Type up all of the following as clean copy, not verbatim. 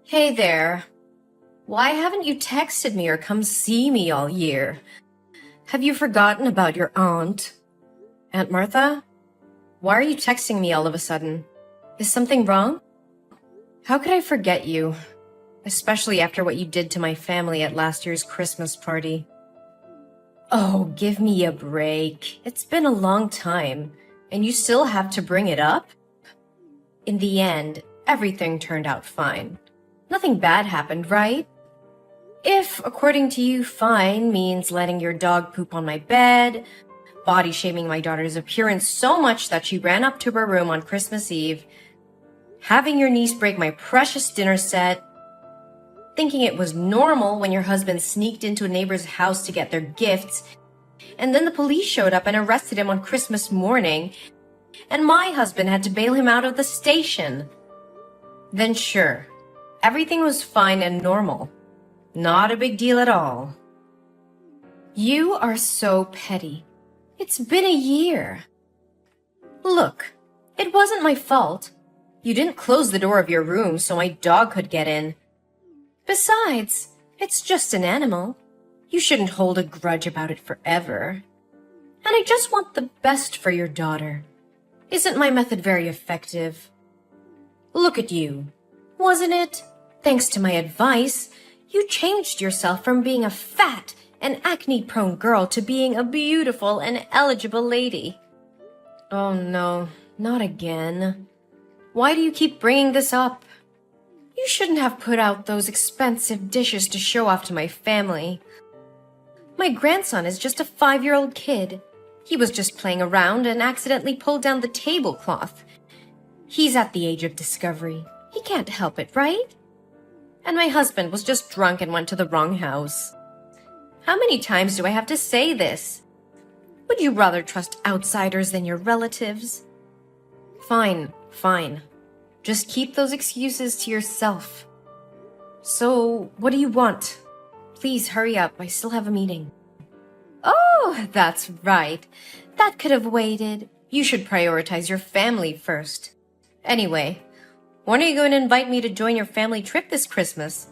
Hey there. Why haven't you texted me or come see me all year? Have you forgotten about your aunt? Aunt Martha? Why are you texting me all of a sudden? Is something wrong? How could I forget you? Especially after what you did to my family at last year's Christmas party. Oh, give me a break. It's been a long time, and you still have to bring it up? In the end, everything turned out fine. Nothing bad happened, right? If, according to you, fine means letting your dog poop on my bed, body shaming my daughter's appearance so much that she ran up to her room on Christmas Eve, having your niece break my precious dinner set, thinking it was normal when your husband sneaked into a neighbor's house to get their gifts, and then the police showed up and arrested him on Christmas morning, and my husband had to bail him out of the station, then sure, everything was fine and normal. Not a big deal at all. You are so petty. It's been a year. Look, it wasn't my fault. You didn't close the door of your room so my dog could get in. Besides, it's just an animal. You shouldn't hold a grudge about it forever. And I just want the best for your daughter. Isn't my method very effective? Look at you. Wasn't it? Thanks to my advice, you changed yourself from being a fat and acne-prone girl to being a beautiful and eligible lady. Oh no, not again. Why do you keep bringing this up? You shouldn't have put out those expensive dishes to show off to my family. My grandson is just a 5-year-old kid. He was just playing around and accidentally pulled down the tablecloth. He's at the age of discovery. He can't help it, right? And my husband was just drunk and went to the wrong house. How many times do I have to say this? Would you rather trust outsiders than your relatives? Fine, fine. Just keep those excuses to yourself. So, what do you want? Please hurry up, I still have a meeting. Oh, that's right. That could have waited. You should prioritize your family first. Anyway, when are you going to invite me to join your family trip this Christmas?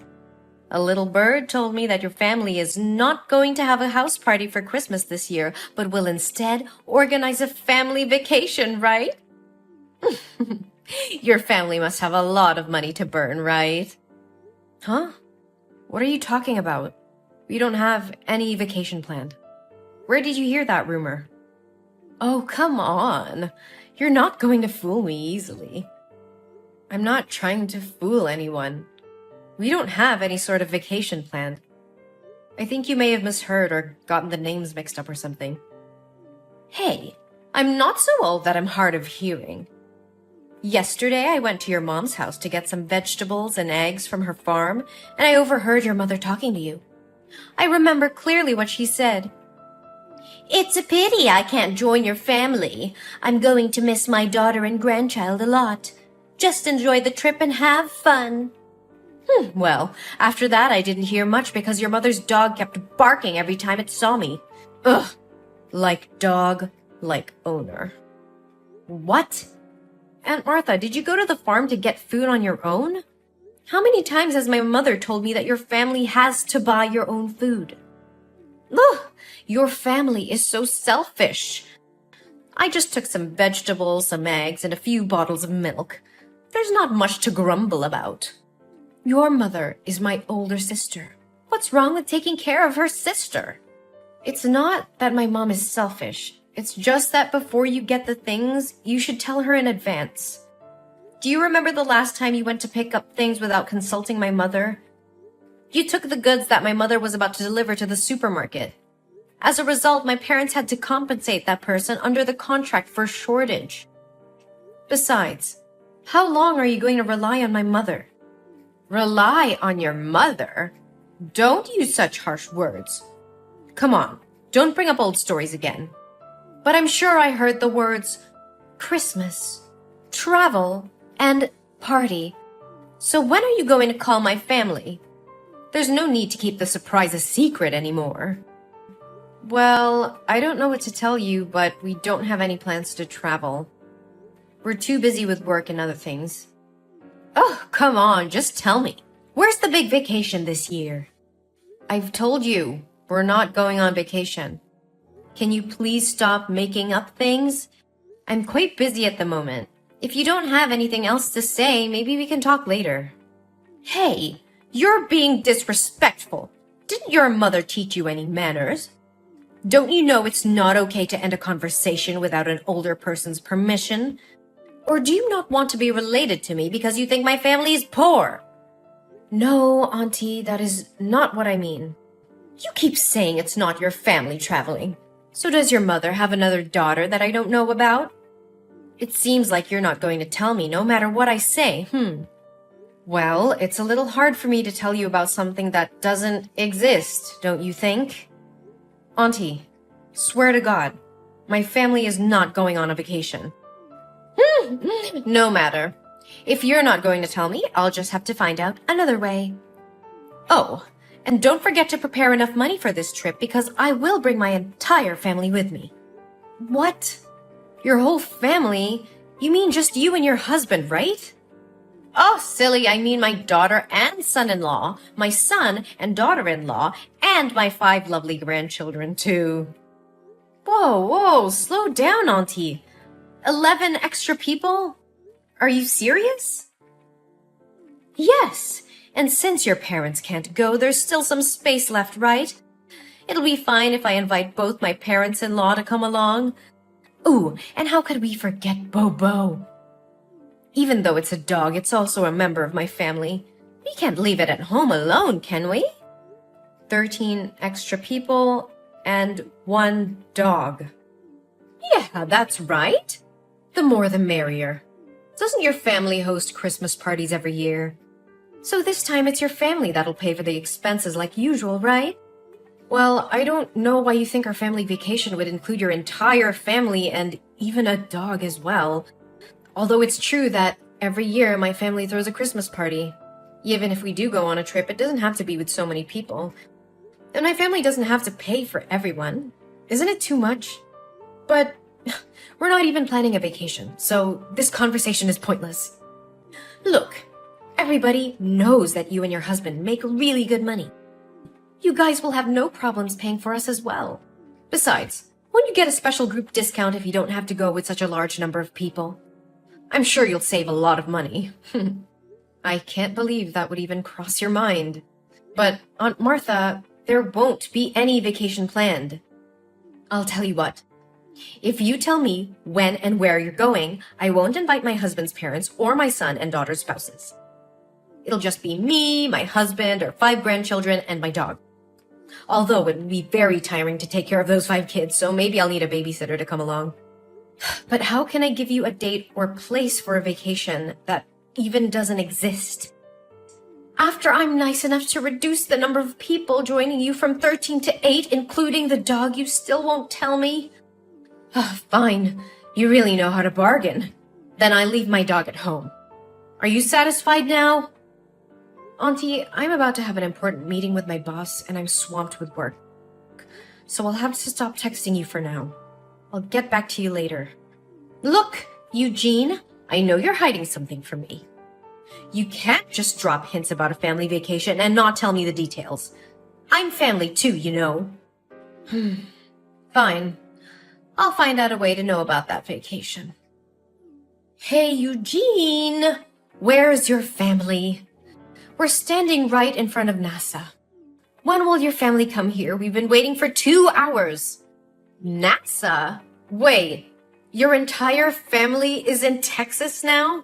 A little bird told me that your family is not going to have a house party for Christmas this year, but will instead organize a family vacation, right? Your family must have a lot of money to burn, right? Huh? What are you talking about? We don't have any vacation planned. Where did you hear that rumor? Oh, come on. You're not going to fool me easily. I'm not trying to fool anyone. We don't have any sort of vacation planned. I think you may have misheard or gotten the names mixed up or something. Hey, I'm not so old that I'm hard of hearing. Yesterday, I went to your mom's house to get some vegetables and eggs from her farm, and I overheard your mother talking to you. I remember clearly what she said. It's a pity I can't join your family. I'm going to miss my daughter and grandchild a lot. Just enjoy the trip and have fun. Well, after that I didn't hear much because your mother's dog kept barking every time it saw me. Ugh. Like dog, like owner. What? Aunt Martha, did you go to the farm to get food on your own? How many times has my mother told me that your family has to buy your own food? Ugh, your family is so selfish. I just took some vegetables, some eggs, and a few bottles of milk. There's not much to grumble about. Your mother is my older sister. What's wrong with taking care of her sister? It's not that my mom is selfish. It's just that before you get the things, you should tell her in advance. Do you remember the last time you went to pick up things without consulting my mother? You took the goods that my mother was about to deliver to the supermarket. As a result, my parents had to compensate that person under the contract for shortage. Besides, how long are you going to rely on my mother? Rely on your mother? Don't use such harsh words. Come on, don't bring up old stories again. But I'm sure I heard the words Christmas, travel, and party. So when are you going to call my family? There's no need to keep the surprise a secret anymore. Well, I don't know what to tell you, but we don't have any plans to travel. We're too busy with work and other things. Oh, come on, just tell me. Where's the big vacation this year? I've told you, we're not going on vacation. Can you please stop making up things? I'm quite busy at the moment. If you don't have anything else to say, maybe we can talk later. Hey, you're being disrespectful. Didn't your mother teach you any manners? Don't you know it's not okay to end a conversation without an older person's permission? Or do you not want to be related to me because you think my family is poor? No, Auntie, that is not what I mean. You keep saying it's not your family traveling. So does your mother have another daughter that I don't know about? It seems like you're not going to tell me no matter what I say, Well, it's a little hard for me to tell you about something that doesn't exist, don't you think? Auntie, swear to God, my family is not going on a vacation. No matter. If you're not going to tell me, I'll just have to find out another way. Oh, and don't forget to prepare enough money for this trip because I will bring my entire family with me. What? Your whole family? You mean just you and your husband, right? Oh, silly, I mean my daughter and son-in-law, my son and daughter-in-law, and my 5 lovely grandchildren, too. Whoa, slow down, Auntie. 11 extra people? Are you serious? Yes, and since your parents can't go, there's still some space left, right? It'll be fine if I invite both my parents-in-law to come along. Ooh, and how could we forget Bobo? Even though it's a dog, it's also a member of my family. We can't leave it at home alone, can we? 13 extra people and 1 dog. Yeah, that's right. The more the merrier. Doesn't your family host Christmas parties every year? So this time it's your family that'll pay for the expenses like usual, right? Well, I don't know why you think our family vacation would include your entire family and even a dog as well. Although it's true that every year my family throws a Christmas party. Even if we do go on a trip, it doesn't have to be with so many people. And my family doesn't have to pay for everyone. Isn't it too much? But we're not even planning a vacation, so this conversation is pointless. Look, everybody knows that you and your husband make really good money. You guys will have no problems paying for us as well. Besides, won't you get a special group discount if you don't have to go with such a large number of people? I'm sure you'll save a lot of money. I can't believe that would even cross your mind. But, Aunt Martha, there won't be any vacation planned. I'll tell you what. If you tell me when and where you're going, I won't invite my husband's parents or my son and daughter's spouses. It'll just be me, my husband, our 5 grandchildren, and my dog. Although it would be very tiring to take care of those 5 kids, so maybe I'll need a babysitter to come along. But how can I give you a date or place for a vacation that even doesn't exist? After I'm nice enough to reduce the number of people joining you from 13 to 8, including the dog, you still won't tell me? Fine. You really know how to bargain. Then I leave my dog at home. Are you satisfied now? Auntie, I'm about to have an important meeting with my boss and I'm swamped with work. So I'll have to stop texting you for now. I'll get back to you later. Look, Eugene, I know you're hiding something from me. You can't just drop hints about a family vacation and not tell me the details. I'm family too, you know. Fine. I'll find out a way to know about that vacation. Hey, Eugene! Where's your family? We're standing right in front of NASA. When will your family come here? We've been waiting for 2 hours. NASA? Wait, your entire family is in Texas now?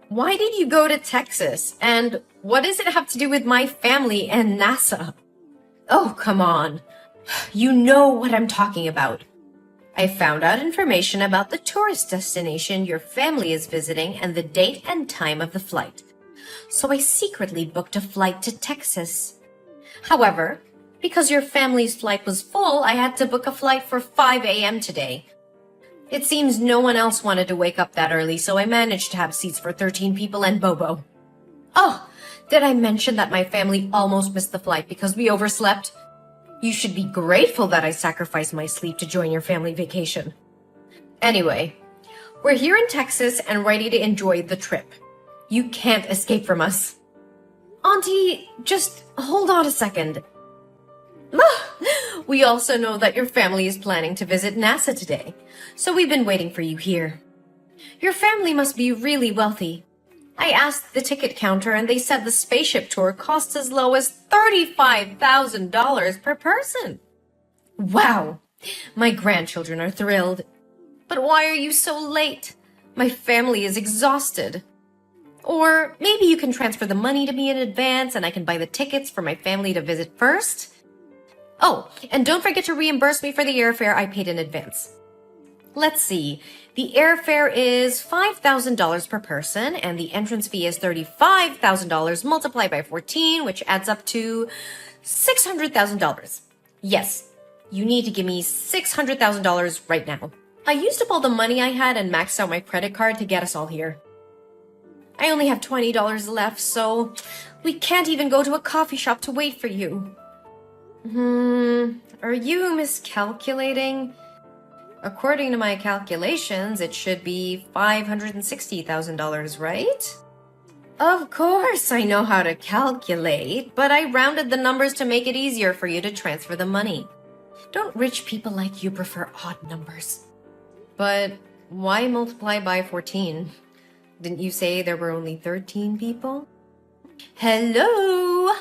Why did you go to Texas? And what does it have to do with my family and NASA? Oh, come on. You know what I'm talking about. I found out information about the tourist destination your family is visiting and the date and time of the flight. So I secretly booked a flight to Texas. However, because your family's flight was full, I had to book a flight for 5 a.m. today. It seems no one else wanted to wake up that early, so I managed to have seats for 13 people and Bobo. Oh, did I mention that my family almost missed the flight because we overslept? You should be grateful that I sacrificed my sleep to join your family vacation. Anyway, we're here in Texas and ready to enjoy the trip. You can't escape from us. Auntie, just hold on a second. We also know that your family is planning to visit NASA today, so we've been waiting for you here. Your family must be really wealthy. I asked the ticket counter and they said the spaceship tour costs as low as $35,000 per person. Wow, my grandchildren are thrilled. But why are you so late? My family is exhausted. Or maybe you can transfer the money to me in advance and I can buy the tickets for my family to visit first. Oh, and don't forget to reimburse me for the airfare I paid in advance. Let's see. The airfare is $5,000 per person, and the entrance fee is $35,000 multiplied by 14, which adds up to $600,000. Yes, you need to give me $600,000 right now. I used up all the money I had and maxed out my credit card to get us all here. I only have $20 left, so we can't even go to a coffee shop to wait for you. Are you miscalculating? According to my calculations, it should be $560,000, right? Of course, I know how to calculate, but I rounded the numbers to make it easier for you to transfer the money. Don't rich people like you prefer odd numbers? But why multiply by 14? Didn't you say there were only 13 people? Hello?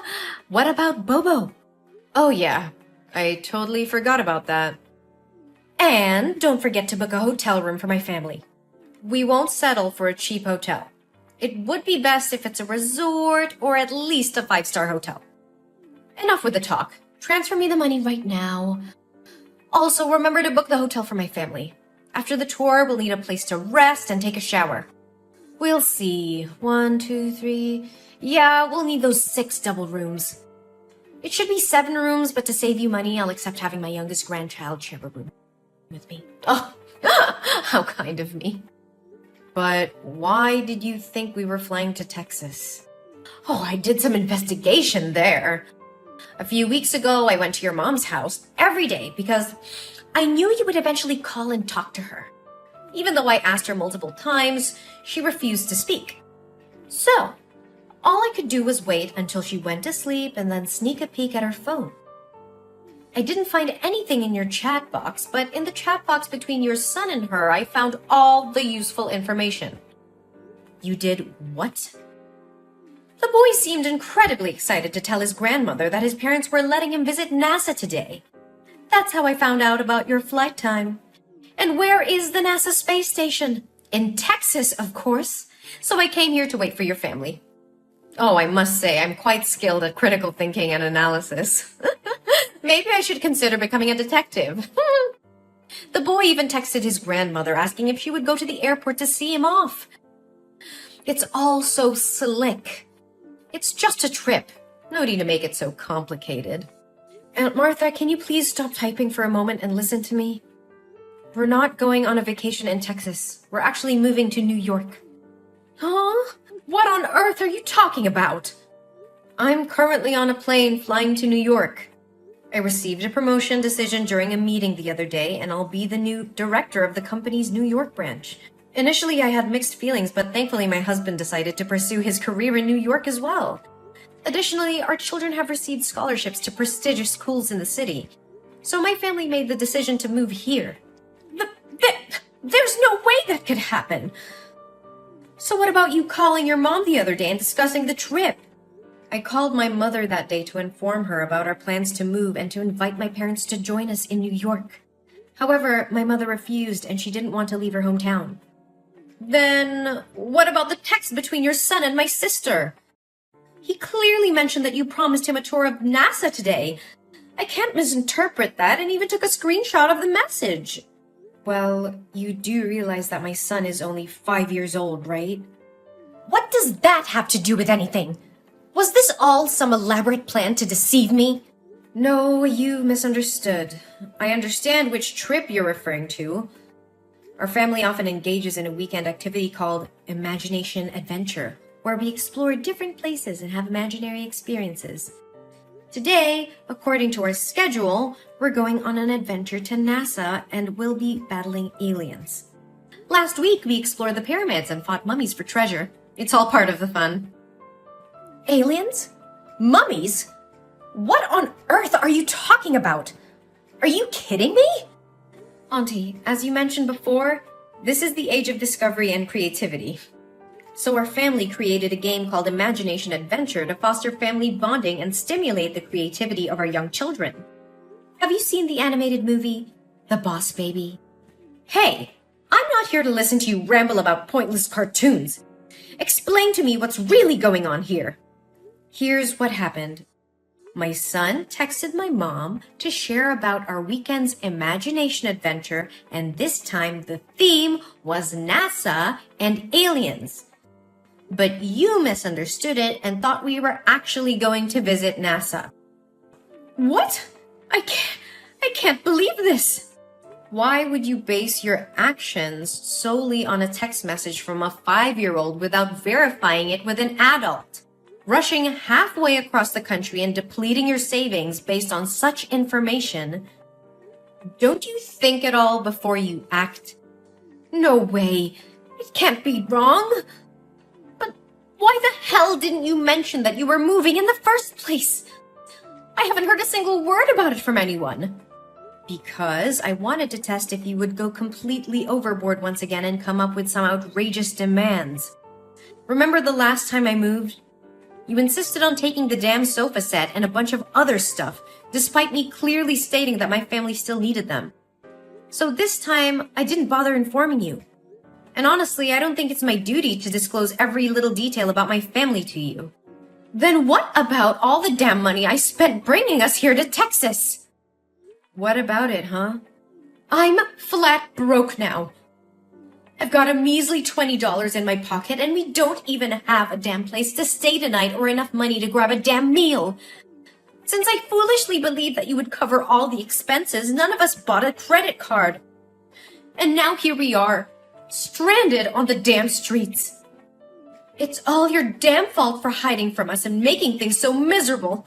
What about Bobo? Oh yeah, I totally forgot about that. And don't forget to book a hotel room for my family. We won't settle for a cheap hotel. It would be best if it's a resort or at least a 5-star hotel. Enough with the talk. Transfer me the money right now. Also, remember to book the hotel for my family. After the tour, we'll need a place to rest and take a shower. We'll see. 1, 2, 3. Yeah, we'll need those 6 double rooms. It should be 7 rooms, but to save you money, I'll accept having my youngest grandchild share a room with me. Oh, how kind of me. But why did you think we were flying to Texas? Oh, I did some investigation there. A few weeks ago, I went to your mom's house every day because I knew you would eventually call and talk to her. Even though I asked her multiple times, she refused to speak. So, all I could do was wait until she went to sleep and then sneak a peek at her phone. I didn't find anything in your chat box, but in the chat box between your son and her, I found all the useful information. You did what? The boy seemed incredibly excited to tell his grandmother that his parents were letting him visit NASA today. That's how I found out about your flight time. And where is the NASA space station? In Texas, of course. So I came here to wait for your family. Oh, I must say, I'm quite skilled at critical thinking and analysis. Maybe I should consider becoming a detective. The boy even texted his grandmother asking if she would go to the airport to see him off. It's all so slick. It's just a trip. No need to make it so complicated. Aunt Martha, can you please stop typing for a moment and listen to me? We're not going on a vacation in Texas. We're actually moving to New York. Huh? What on earth are you talking about? I'm currently on a plane flying to New York. I received a promotion decision during a meeting the other day, and I'll be the new director of the company's New York branch. Initially, I had mixed feelings, but thankfully my husband decided to pursue his career in New York as well. Additionally, our children have received scholarships to prestigious schools in the city, so my family made the decision to move here. There's no way that could happen! So what about you calling your mom the other day and discussing the trip? I called my mother that day to inform her about our plans to move and to invite my parents to join us in New York. However, my mother refused and she didn't want to leave her hometown. Then, what about the text between your son and my sister? He clearly mentioned that you promised him a tour of NASA today. I can't misinterpret that and even took a screenshot of the message. Well, you do realize that my son is only 5 years old, right? What does that have to do with anything? Was this all some elaborate plan to deceive me? No, you misunderstood. I understand which trip you're referring to. Our family often engages in a weekend activity called Imagination Adventure, where we explore different places and have imaginary experiences. Today, according to our schedule, we're going on an adventure to NASA and we'll be battling aliens. Last week, we explored the pyramids and fought mummies for treasure. It's all part of the fun. Aliens? Mummies? What on earth are you talking about? Are you kidding me? Auntie, as you mentioned before, this is the age of discovery and creativity. So our family created a game called Imagination Adventure to foster family bonding and stimulate the creativity of our young children. Have you seen the animated movie, The Boss Baby? Hey, I'm not here to listen to you ramble about pointless cartoons. Explain to me what's really going on here. Here's what happened. My son texted my mom to share about our weekend's imagination adventure, and this time the theme was NASA and aliens. But you misunderstood it and thought we were actually going to visit NASA. What? I can't believe this. Why would you base your actions solely on a text message from a 5-year-old without verifying it with an adult? Rushing halfway across the country and depleting your savings based on such information. Don't you think at all before you act? No way. It can't be wrong. But why the hell didn't you mention that you were moving in the first place? I haven't heard a single word about it from anyone. Because I wanted to test if you would go completely overboard once again and come up with some outrageous demands. Remember the last time I moved? You insisted on taking the damn sofa set and a bunch of other stuff, despite me clearly stating that my family still needed them. So this time, I didn't bother informing you. And honestly, I don't think it's my duty to disclose every little detail about my family to you. Then what about all the damn money I spent bringing us here to Texas? What about it, huh? I'm flat broke now. I've got a measly $20 in my pocket, and we don't even have a damn place to stay tonight or enough money to grab a damn meal. Since I foolishly believed that you would cover all the expenses, none of us bought a credit card. And now here we are, stranded on the damn streets. It's all your damn fault for hiding from us and making things so miserable.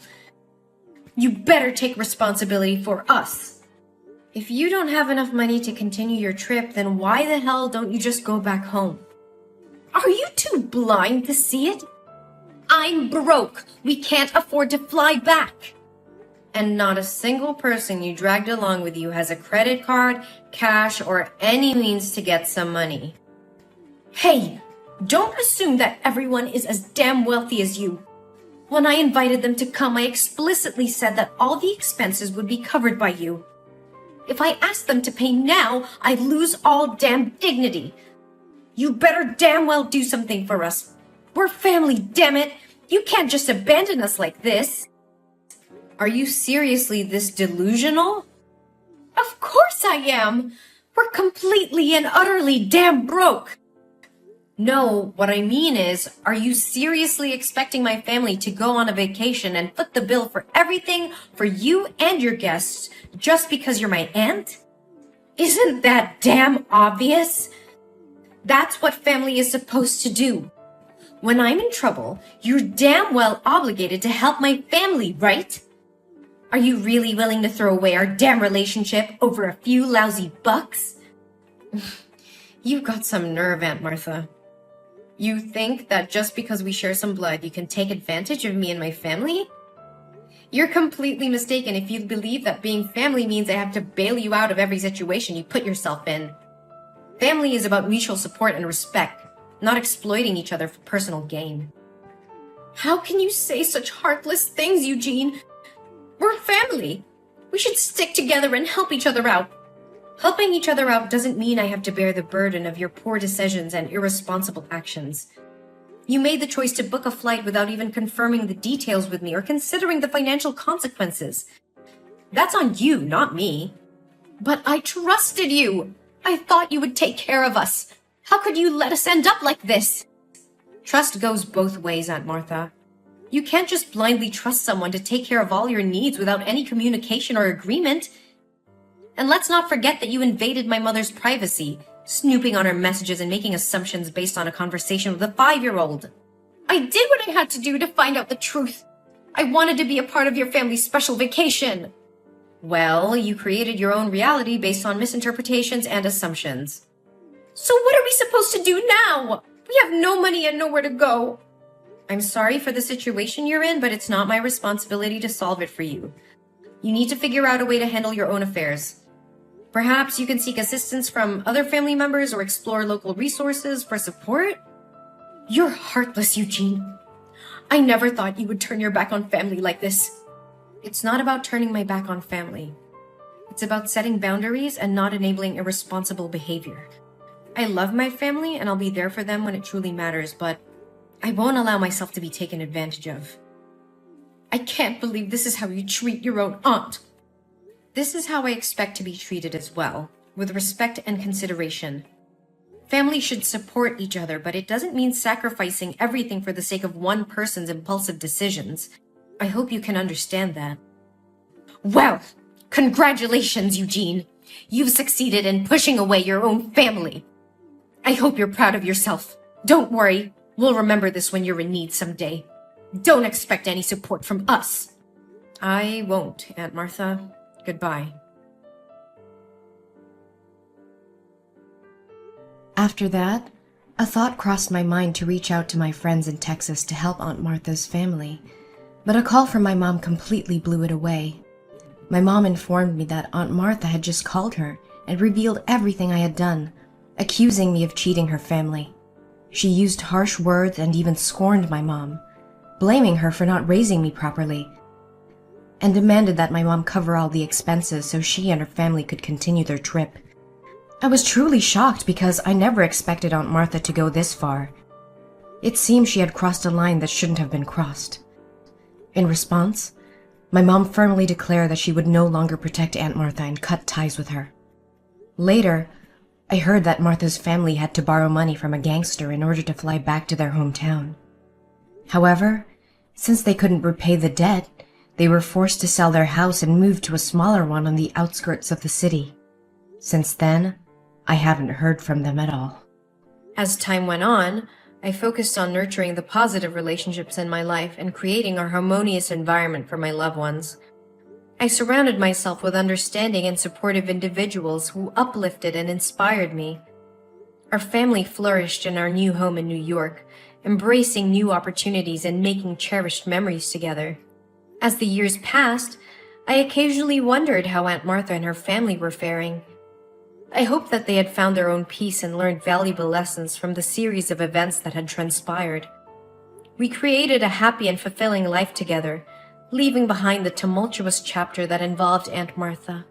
You better take responsibility for us. If you don't have enough money to continue your trip, then why the hell don't you just go back home? Are you too blind to see it? I'm broke. We can't afford to fly back. And not a single person you dragged along with you has a credit card, cash, or any means to get some money. Hey, don't assume that everyone is as damn wealthy as you. When I invited them to come, I explicitly said that all the expenses would be covered by you. If I asked them to pay now, I'd lose all damn dignity. You better damn well do something for us. We're family, damn it. You can't just abandon us like this. Are you seriously this delusional? Of course I am. We're completely and utterly damn broke. No, what I mean is, are you seriously expecting my family to go on a vacation and foot the bill for everything for you and your guests just because you're my aunt? Isn't that damn obvious? That's what family is supposed to do. When I'm in trouble, you're damn well obligated to help my family, right? Are you really willing to throw away our damn relationship over a few lousy bucks? You've got some nerve, Aunt Martha. You think that just because we share some blood, you can take advantage of me and my family? You're completely mistaken if you believe that being family means I have to bail you out of every situation you put yourself in. Family is about mutual support and respect, not exploiting each other for personal gain. How can you say such heartless things, Eugene? We're family. We should stick together and help each other out. Helping each other out doesn't mean I have to bear the burden of your poor decisions and irresponsible actions. You made the choice to book a flight without even confirming the details with me or considering the financial consequences. That's on you, not me. But I trusted you. I thought you would take care of us. How could you let us end up like this? Trust goes both ways, Aunt Martha. You can't just blindly trust someone to take care of all your needs without any communication or agreement. And let's not forget that you invaded my mother's privacy, snooping on her messages and making assumptions based on a conversation with a 5-year-old. I did what I had to do to find out the truth. I wanted to be a part of your family's special vacation. Well, you created your own reality based on misinterpretations and assumptions. So what are we supposed to do now? We have no money and nowhere to go. I'm sorry for the situation you're in, but it's not my responsibility to solve it for you. You need to figure out a way to handle your own affairs. Perhaps you can seek assistance from other family members or explore local resources for support? You're heartless, Eugene. I never thought you would turn your back on family like this. It's not about turning my back on family. It's about setting boundaries and not enabling irresponsible behavior. I love my family and I'll be there for them when it truly matters, but I won't allow myself to be taken advantage of. I can't believe this is how you treat your own aunt. This is how I expect to be treated as well, with respect and consideration. Family should support each other, but it doesn't mean sacrificing everything for the sake of one person's impulsive decisions. I hope you can understand that. Well, congratulations, Eugene. You've succeeded in pushing away your own family. I hope you're proud of yourself. Don't worry, we'll remember this when you're in need someday. Don't expect any support from us. I won't, Aunt Martha. Goodbye. After that, a thought crossed my mind to reach out to my friends in Texas to help Aunt Martha's family, but a call from my mom completely blew it away. My mom informed me that Aunt Martha had just called her and revealed everything I had done, accusing me of cheating her family. She used harsh words and even scorned my mom, blaming her for not raising me properly, and demanded that my mom cover all the expenses so she and her family could continue their trip. I was truly shocked because I never expected Aunt Martha to go this far. It seemed she had crossed a line that shouldn't have been crossed. In response, my mom firmly declared that she would no longer protect Aunt Martha and cut ties with her. Later, I heard that Martha's family had to borrow money from a gangster in order to fly back to their hometown. However, since they couldn't repay the debt, they were forced to sell their house and move to a smaller one on the outskirts of the city. Since then, I haven't heard from them at all. As time went on, I focused on nurturing the positive relationships in my life and creating a harmonious environment for my loved ones. I surrounded myself with understanding and supportive individuals who uplifted and inspired me. Our family flourished in our new home in New York, embracing new opportunities and making cherished memories together. As the years passed, I occasionally wondered how Aunt Martha and her family were faring. I hoped that they had found their own peace and learned valuable lessons from the series of events that had transpired. We created a happy and fulfilling life together, leaving behind the tumultuous chapter that involved Aunt Martha.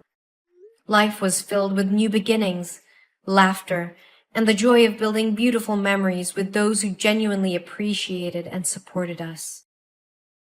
Life was filled with new beginnings, laughter, and the joy of building beautiful memories with those who genuinely appreciated and supported us.